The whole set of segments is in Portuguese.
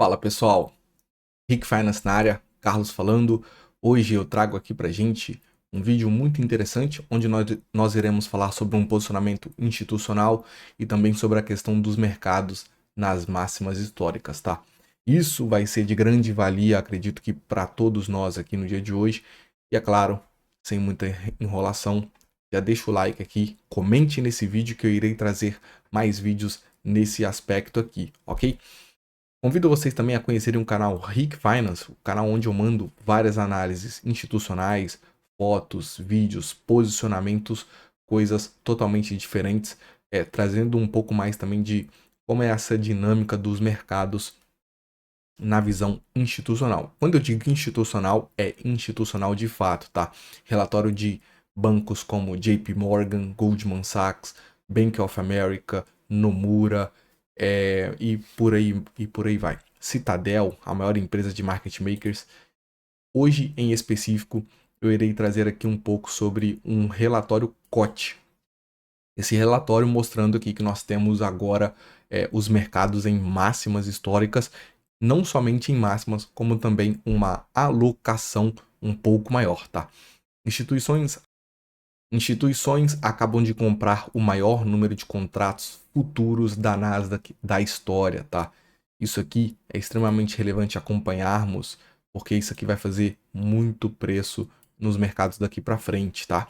Fala pessoal, Rick Finance na área, Carlos falando. Hoje eu trago aqui pra gente um vídeo muito interessante onde nós iremos falar sobre um posicionamento institucional e também sobre a questão dos mercados nas máximas históricas, tá? Isso vai ser de grande valia, acredito que para todos nós aqui no dia de hoje. E é claro, sem muita enrolação, já deixa o like aqui, comente nesse vídeo que eu irei trazer mais vídeos nesse aspecto aqui, ok? Convido vocês também a conhecerem o canal Rick Finance, o canal onde eu mando várias análises institucionais, fotos, vídeos, posicionamentos, coisas totalmente diferentes, trazendo um pouco mais também de como é essa dinâmica dos mercados na visão institucional. Quando eu digo institucional, é institucional de fato, tá? Relatório de bancos como JP Morgan, Goldman Sachs, Bank of America, Nomura, e por aí vai. Citadel, a maior empresa de market makers. Hoje, em específico, eu irei trazer aqui um pouco sobre um relatório COT. Esse relatório mostrando aqui que nós temos agora os mercados em máximas históricas, não somente em máximas, como também uma alocação um pouco maior, tá? Instituições acabam de comprar o maior número de contratos futuros da Nasdaq da história, tá? Isso aqui é extremamente relevante acompanharmos, porque isso aqui vai fazer muito preço nos mercados daqui para frente, tá?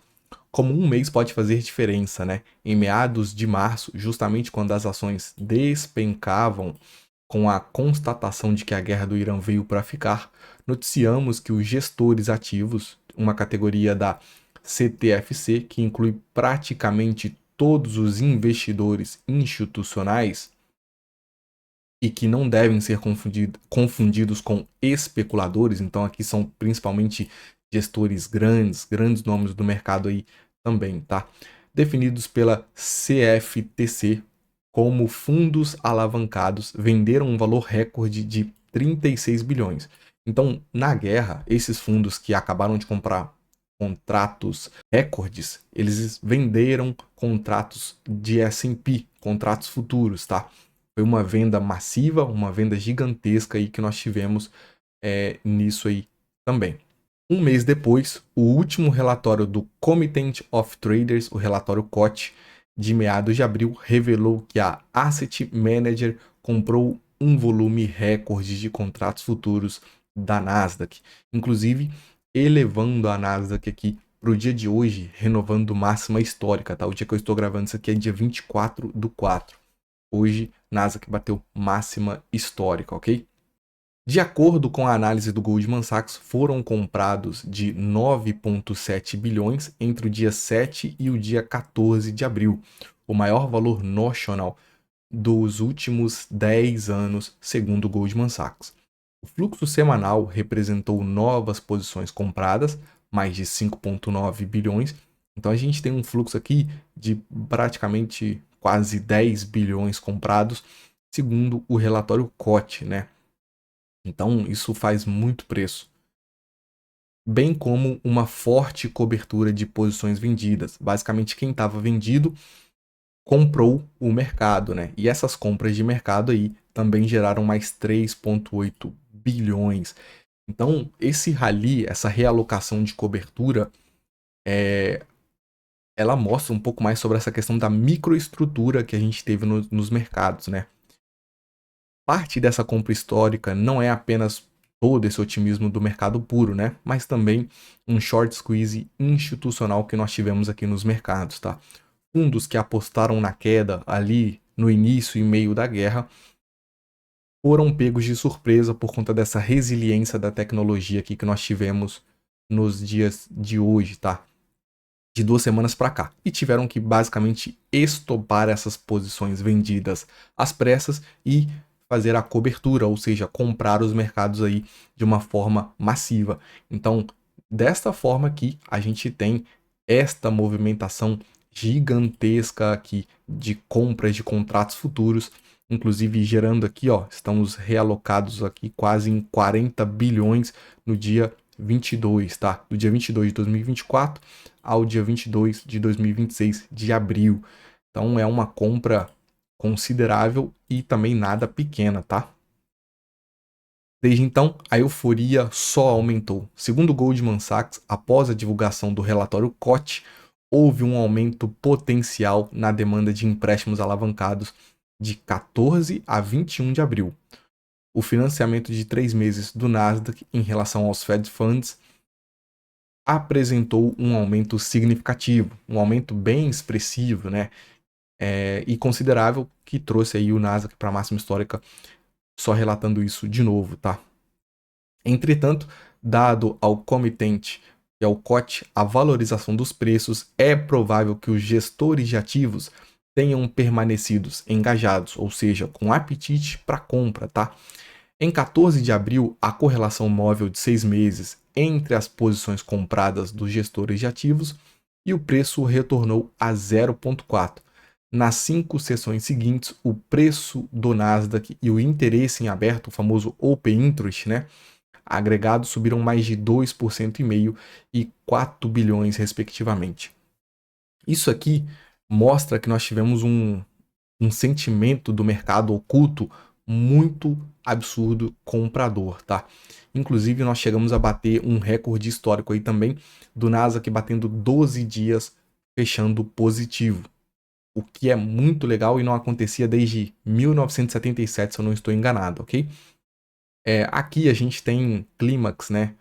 Como um mês pode fazer diferença, né? Em meados de março, justamente quando as ações despencavam com a constatação de que a guerra do Irã veio para ficar, noticiamos que os gestores ativos, uma categoria da CTFC, que inclui praticamente todos os investidores institucionais e que não devem ser confundidos com especuladores, então aqui são principalmente gestores grandes nomes do mercado aí também, tá? Definidos pela CFTC como fundos alavancados, venderam um valor recorde de 36 bilhões. Então, na guerra, esses fundos que acabaram de comprar contratos recordes, eles venderam contratos de S&P, contratos futuros, tá? Foi uma venda massiva, uma venda gigantesca aí que nós tivemos nisso aí também. Um mês depois, o último relatório do Committee of Traders, o relatório COT, de meados de abril, revelou que a Asset Manager comprou um volume recorde de contratos futuros da Nasdaq, inclusive elevando a Nasdaq aqui para o dia de hoje, renovando máxima histórica, tá? O dia que eu estou gravando isso aqui é dia 24/4. Hoje, Nasdaq bateu máxima histórica, ok? De acordo com a análise do Goldman Sachs, foram comprados de 9,7 bilhões entre o dia 7 e o dia 14 de abril, o maior valor notional dos últimos 10 anos, segundo o Goldman Sachs. O fluxo semanal representou novas posições compradas, mais de 5,9 bilhões. Então a gente tem um fluxo aqui de praticamente quase 10 bilhões comprados, segundo o relatório COT, né? Então isso faz muito preço. Bem como uma forte cobertura de posições vendidas. Basicamente, quem estava vendido comprou o mercado, né? E essas compras de mercado aí também geraram mais 3,8 bilhões. Então, esse rally, essa realocação de cobertura, ela mostra um pouco mais sobre essa questão da microestrutura que a gente teve nos mercados, né? Parte dessa compra histórica não é apenas todo esse otimismo do mercado puro, né? Mas também um short squeeze institucional que nós tivemos aqui nos mercados, tá? Fundos que apostaram na queda ali no início e meio da guerra foram pegos de surpresa por conta dessa resiliência da tecnologia aqui que nós tivemos nos dias de hoje, tá? De 2 semanas para cá. E tiveram que basicamente estopar essas posições vendidas às pressas e fazer a cobertura, ou seja, comprar os mercados aí de uma forma massiva. Então, desta forma aqui, a gente tem esta movimentação gigantesca aqui de compras de contratos futuros, inclusive gerando aqui, ó, estamos realocados aqui quase em 40 bilhões no dia 22, tá? Do dia 22 de 2024 ao dia 22 de 2026 de abril. Então é uma compra considerável e também nada pequena, tá? Desde então, a euforia só aumentou. Segundo Goldman Sachs, após a divulgação do relatório Koch, houve um aumento potencial na demanda de empréstimos alavancados de 14 a 21 de abril. O financiamento de 3 meses do Nasdaq em relação aos Fed Funds apresentou um aumento significativo, um aumento bem expressivo, né? E considerável, que trouxe aí o Nasdaq para a máxima histórica, só relatando isso de novo, tá? Entretanto, dado ao comitente e ao COT a valorização dos preços, é provável que os gestores de ativos tenham permanecido engajados, ou seja, com apetite para compra, tá? Em 14 de abril, a correlação móvel de 6 meses entre as posições compradas dos gestores de ativos e o preço retornou a 0,4. Nas 5 sessões seguintes, o preço do Nasdaq e o interesse em aberto, o famoso Open Interest, né, agregados subiram mais de 2,5% e 4 bilhões, respectivamente. Isso aqui mostra que nós tivemos um sentimento do mercado oculto muito absurdo comprador, tá? Inclusive, nós chegamos a bater um recorde histórico aí também do Nasdaq batendo 12 dias fechando positivo, o que é muito legal e não acontecia desde 1977, se eu não estou enganado, ok? Aqui a gente tem clímax, né?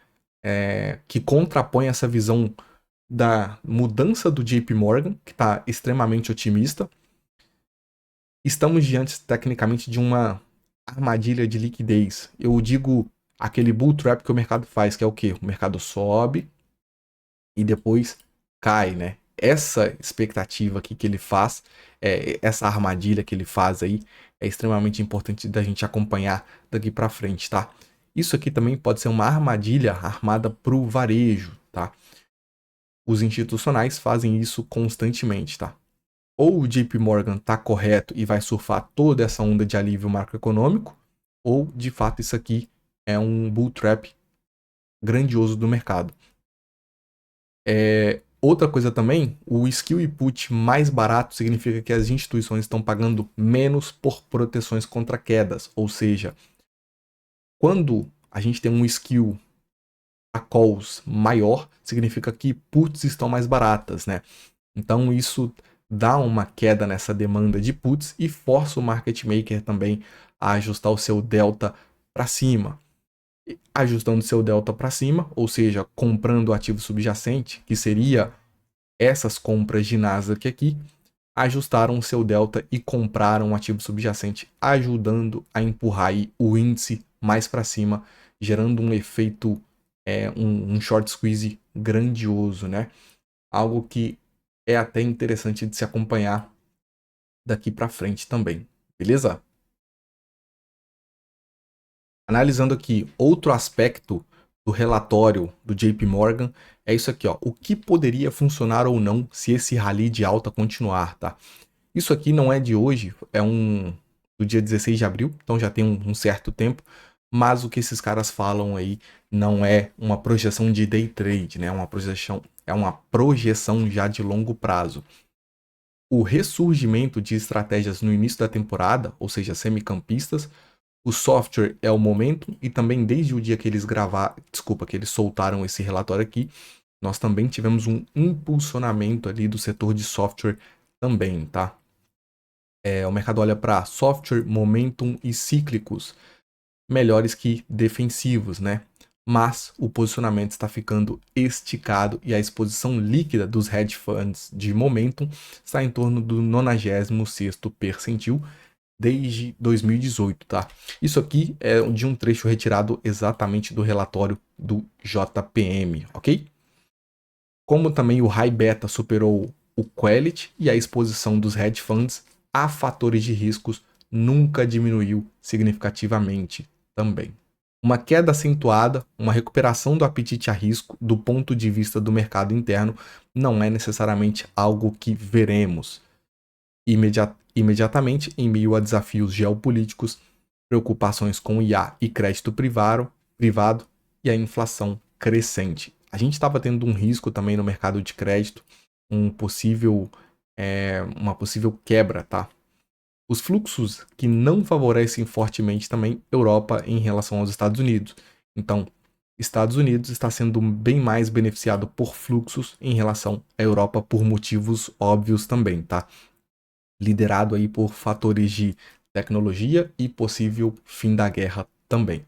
Que contrapõe essa visão da mudança do JP Morgan, que está extremamente otimista. Estamos diante, tecnicamente, de uma armadilha de liquidez. Eu digo aquele bull trap que o mercado faz, que é o quê? O mercado sobe e depois cai, né? Essa expectativa aqui que ele faz, essa armadilha que ele faz aí, é extremamente importante da gente acompanhar daqui para frente, tá? Isso aqui também pode ser uma armadilha armada para o varejo, tá? Os institucionais fazem isso constantemente, tá? Ou o JP Morgan está correto e vai surfar toda essa onda de alívio macroeconômico, ou de fato isso aqui é um bull trap grandioso do mercado. Outra coisa também, o skill e put mais barato significa que as instituições estão pagando menos por proteções contra quedas, ou seja, quando a gente tem um skill a calls maior, significa que puts estão mais baratas, né? Então isso dá uma queda nessa demanda de puts e força o market maker também a ajustar o seu delta para cima. Ajustando o seu delta para cima, ou seja, comprando o ativo subjacente, que seria essas compras de Nasdaq aqui, ajustaram o seu delta e compraram o ativo subjacente, ajudando a empurrar aí o índice mais para cima, gerando um efeito, um short squeeze grandioso, né? Algo que é até interessante de se acompanhar daqui para frente também, beleza? Analisando aqui outro aspecto do relatório do JP Morgan, é isso aqui, ó, o que poderia funcionar ou não se esse rally de alta continuar, tá? Isso aqui não é de hoje, é do dia 16 de abril, então já tem um certo tempo, mas o que esses caras falam aí não é uma projeção de day trade, né? É uma projeção já de longo prazo. O ressurgimento de estratégias no início da temporada, ou seja, semicampistas, o software é o momento e também desde o dia que que eles soltaram esse relatório aqui, nós também tivemos um impulsionamento ali do setor de software também, tá? O mercado olha para software, momentum e cíclicos melhores que defensivos, né? Mas o posicionamento está ficando esticado e a exposição líquida dos hedge funds de momentum está em torno do 96º percentil desde 2018, tá? Isso aqui é de um trecho retirado exatamente do relatório do JPM, ok? Como também o High Beta superou o Quality e a exposição dos hedge funds a fatores de riscos nunca diminuiu significativamente também. Uma queda acentuada, uma recuperação do apetite a risco do ponto de vista do mercado interno não é necessariamente algo que veremos imediatamente em meio a desafios geopolíticos, preocupações com IA e crédito privado e a inflação crescente. A gente estava tendo um risco também no mercado de crédito, uma possível quebra, tá? Os fluxos que não favorecem fortemente também Europa em relação aos Estados Unidos. Então, Estados Unidos está sendo bem mais beneficiado por fluxos em relação à Europa por motivos óbvios também, tá? Liderado aí por fatores de tecnologia e possível fim da guerra também.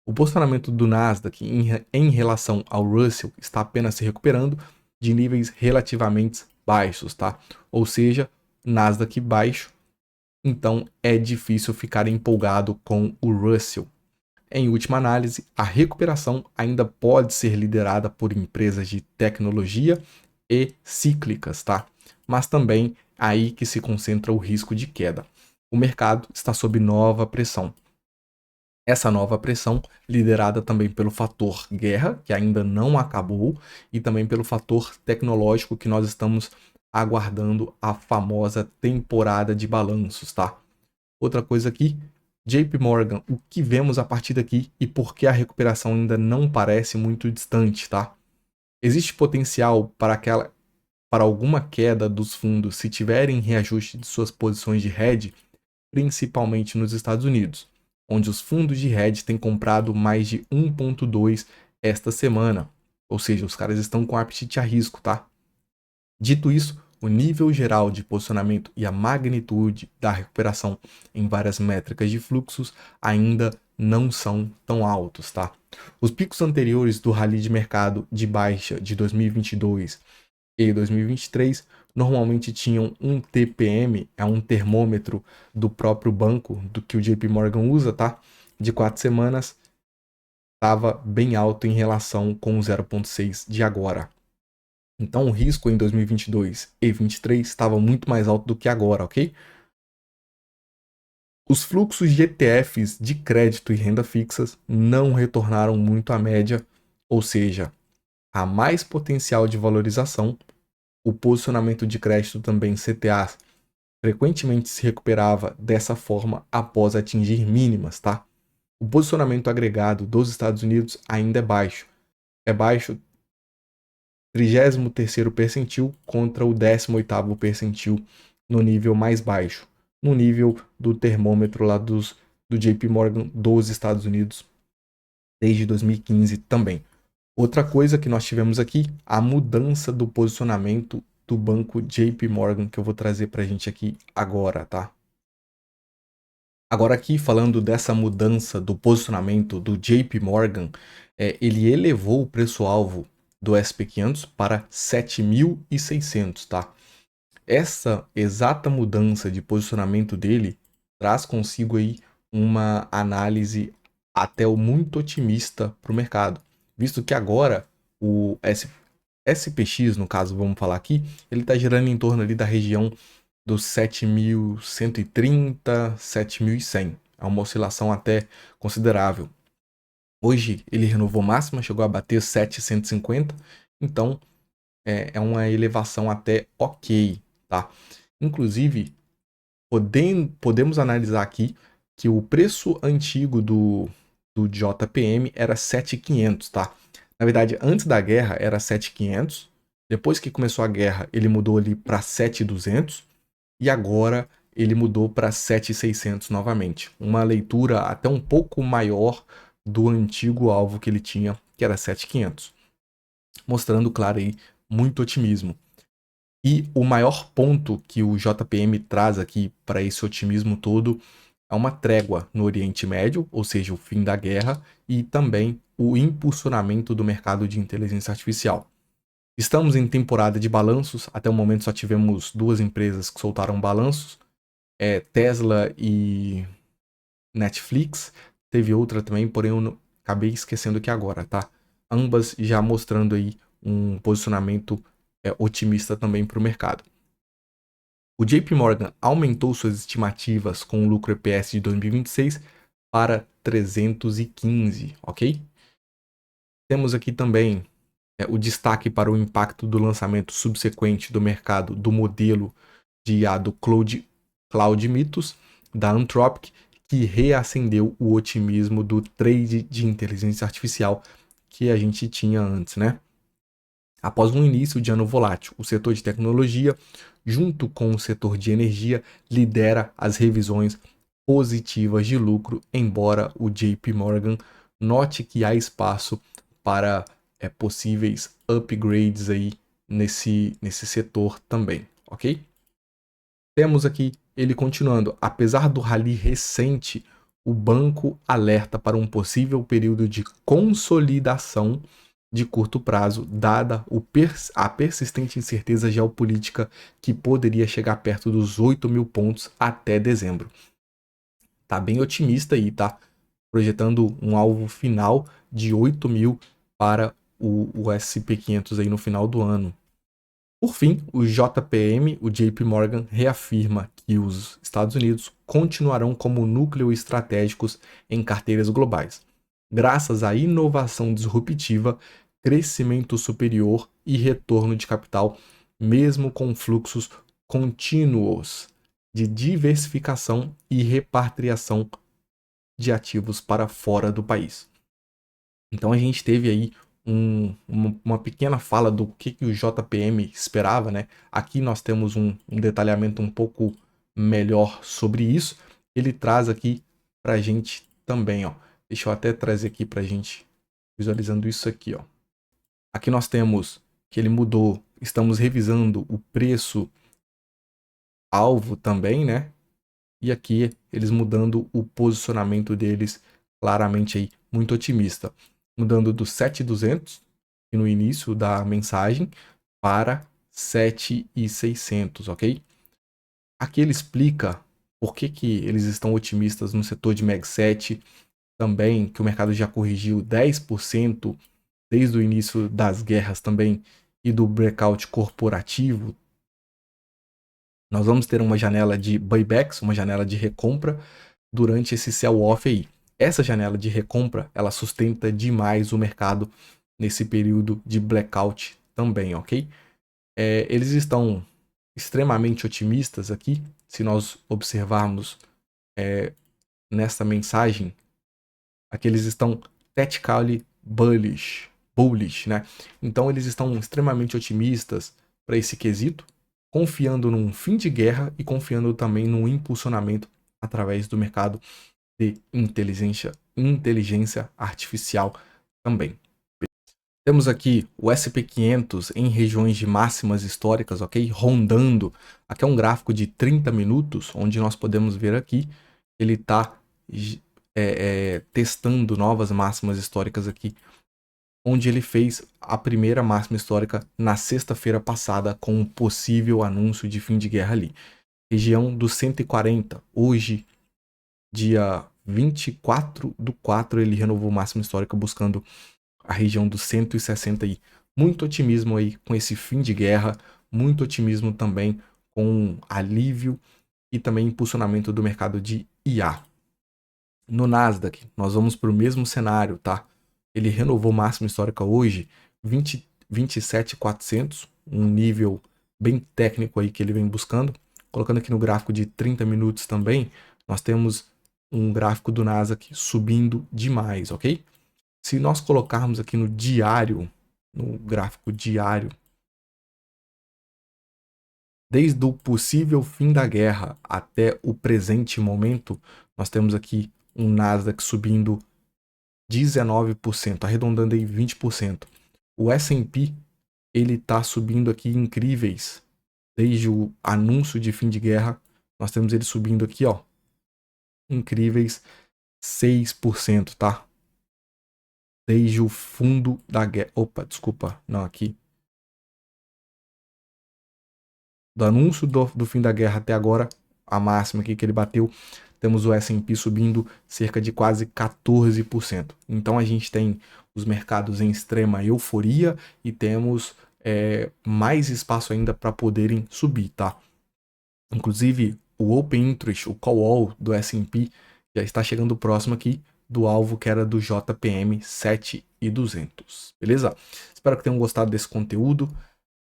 O posicionamento do Nasdaq em relação ao Russell está apenas se recuperando de níveis relativamente baixos, tá? Ou seja, Nasdaq baixo, então é difícil ficar empolgado com o Russell. Em última análise, a recuperação ainda pode ser liderada por empresas de tecnologia e cíclicas, tá? Mas também aí que se concentra o risco de queda. O mercado está sob nova pressão. Essa nova pressão liderada também pelo fator guerra, que ainda não acabou, e também pelo fator tecnológico que nós estamos aguardando a famosa temporada de balanços, tá? Outra coisa aqui, JP Morgan, o que vemos a partir daqui e por que a recuperação ainda não parece muito distante, tá? Existe potencial para alguma queda dos fundos se tiverem reajuste de suas posições de hedge, principalmente nos Estados Unidos, onde os fundos de hedge têm comprado mais de 1,2 esta semana. Ou seja, os caras estão com apetite a risco, tá? Dito isso, o nível geral de posicionamento e a magnitude da recuperação em várias métricas de fluxos ainda não são tão altos, tá? Os picos anteriores do rally de mercado de baixa de 2022 e 2023 normalmente tinham um TPM, é um termômetro do próprio banco, do que o JP Morgan usa, tá? De 4 semanas, estava bem alto em relação com o 0,6 de agora. Então o risco em 2022 e 2023 estava muito mais alto do que agora, ok? Os fluxos de ETFs de crédito e renda fixas não retornaram muito à média, ou seja, há mais potencial de valorização. O posicionamento de crédito também CTA frequentemente se recuperava dessa forma após atingir mínimas, tá? O posicionamento agregado dos Estados Unidos ainda é baixo. É baixo 33º percentil contra o 18º percentil no nível mais baixo, no nível do termômetro lá do JP Morgan dos Estados Unidos desde 2015 também. Outra coisa que nós tivemos aqui, a mudança do posicionamento do banco JP Morgan, que eu vou trazer para a gente aqui agora, tá? Agora aqui, falando dessa mudança do posicionamento do JP Morgan, ele elevou o preço-alvo do SP500 para 7.600, tá? Essa exata mudança de posicionamento dele traz consigo aí uma análise até muito otimista para o mercado, visto que agora o SPX, no caso, vamos falar aqui, ele está girando em torno ali da região dos 7.130, 7.100. É uma oscilação até considerável. Hoje ele renovou máxima, chegou a bater 750, então é uma elevação até ok, tá? Inclusive, podemos analisar aqui que o preço antigo do JPM era 7.500, tá? Na verdade, antes da guerra era 7.500, depois que começou a guerra ele mudou ali para 7.200 e agora ele mudou para 7.600 novamente. Uma leitura até um pouco maior do antigo alvo que ele tinha, que era 7.500. Mostrando, claro, aí, muito otimismo. E o maior ponto que o JPM traz aqui para esse otimismo todo é uma trégua no Oriente Médio, ou seja, o fim da guerra, e também o impulsionamento do mercado de inteligência artificial. Estamos em temporada de balanços, até o momento só tivemos 2 empresas que soltaram balanços, Tesla e Netflix. Teve outra também, porém eu acabei esquecendo aqui agora, tá? Ambas já mostrando aí um posicionamento otimista também para o mercado. O JP Morgan aumentou suas estimativas com o lucro EPS de 2026 para 315, ok? Temos aqui também o destaque para o impacto do lançamento subsequente do mercado do modelo de IA do Cloud Mythos, da Anthropic, que reacendeu o otimismo do trade de inteligência artificial que a gente tinha antes, né? Após um início de ano volátil, o setor de tecnologia, junto com o setor de energia, lidera as revisões positivas de lucro, embora o JP Morgan note que há espaço para possíveis upgrades aí nesse setor também, ok? Temos aqui ele continuando, apesar do rally recente, o banco alerta para um possível período de consolidação de curto prazo, dada a persistente incerteza geopolítica que poderia chegar perto dos 8.000 pontos até dezembro. Tá bem otimista aí, tá? Projetando um alvo final de 8.000 para o S&P 500 aí no final do ano. Por fim, o JPM, o JP Morgan, reafirma que os Estados Unidos continuarão como núcleo estratégicos em carteiras globais, graças à inovação disruptiva, crescimento superior e retorno de capital, mesmo com fluxos contínuos de diversificação e repatriação de ativos para fora do país. Então a gente teve aí uma pequena fala do que o JPM esperava, né? Aqui nós temos um detalhamento um pouco melhor sobre isso. Ele traz aqui para a gente também, ó. Deixa eu até trazer aqui para a gente, visualizando isso aqui, ó. Aqui nós temos que ele mudou, estamos revisando o preço alvo também, né? E aqui eles mudando o posicionamento deles claramente aí, muito otimista. Mudando do 7.200 no início da mensagem para 7.600, ok? Aqui ele explica por que eles estão otimistas no setor de Mag 7, também que o mercado já corrigiu 10% desde o início das guerras também e do breakout corporativo. Nós vamos ter uma janela de buybacks, uma janela de recompra durante esse sell-off aí. Essa janela de recompra, ela sustenta demais o mercado nesse período de blackout também, ok? Eles estão extremamente otimistas aqui, se nós observarmos nessa mensagem, aqui eles estão tactically bullish, né? Então eles estão extremamente otimistas para esse quesito, confiando num fim de guerra e confiando também no impulsionamento através do mercado de inteligência artificial também. Temos aqui o S&P 500 em regiões de máximas históricas, ok? Rondando. Aqui é um gráfico de 30 minutos, onde nós podemos ver aqui, ele está testando novas máximas históricas aqui, onde ele fez a primeira máxima histórica na sexta-feira passada, com um possível anúncio de fim de guerra ali. Região dos 140, hoje, dia 24/4, ele renovou máxima histórica buscando a região dos 160 aí. Muito otimismo aí com esse fim de guerra, muito otimismo também com alívio e também impulsionamento do mercado de IA. No Nasdaq, nós vamos para o mesmo cenário, tá? Ele renovou máxima histórica hoje, 27.400, um nível bem técnico aí que ele vem buscando. Colocando aqui no gráfico de 30 minutos também, nós temos um gráfico do Nasdaq subindo demais, ok? Se nós colocarmos aqui no diário, no gráfico diário, desde o possível fim da guerra até o presente momento, nós temos aqui um Nasdaq subindo 19%, arredondando aí 20%. O S&P, ele está subindo aqui incríveis. Desde o anúncio de fim de guerra, nós temos ele subindo aqui, ó, incríveis 6%, tá? Desde o fundo da guerra. Opa, desculpa, não, aqui. Do anúncio do fim da guerra até agora, a máxima aqui que ele bateu, temos o S&P subindo cerca de quase 14%. Então a gente tem os mercados em extrema euforia e temos mais espaço ainda para poderem subir, tá? Inclusive o Open Interest, o Call All do S&P já está chegando próximo aqui do alvo que era do JPM 7.200, beleza? Espero que tenham gostado desse conteúdo.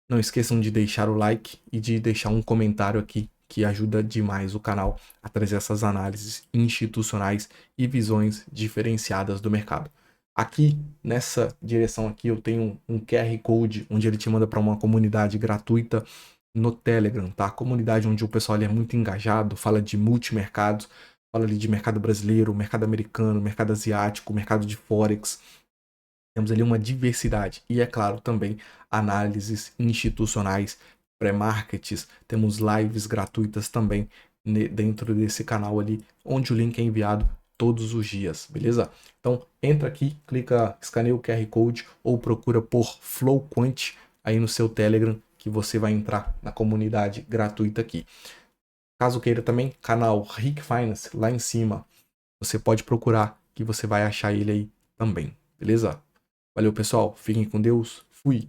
Não esqueçam de deixar o like e de deixar um comentário aqui, que ajuda demais o canal a trazer essas análises institucionais e visões diferenciadas do mercado. Aqui, nessa direção aqui, eu tenho um QR Code, onde ele te manda para uma comunidade gratuita no Telegram, tá? Comunidade onde o pessoal ali é muito engajado, fala de multimercados, fala ali de mercado brasileiro, mercado americano, mercado asiático, mercado de Forex. Temos ali uma diversidade e, é claro, também análises institucionais, pré-markets, temos lives gratuitas também dentro desse canal ali, onde o link é enviado todos os dias, beleza? Então, entra aqui, clica, escaneia o QR Code ou procura por Flow Quant aí no seu Telegram, que você vai entrar na comunidade gratuita aqui. Caso queira também, canal Rick Finance, lá em cima, você pode procurar que você vai achar ele aí também, beleza? Valeu, pessoal. Fiquem com Deus. Fui.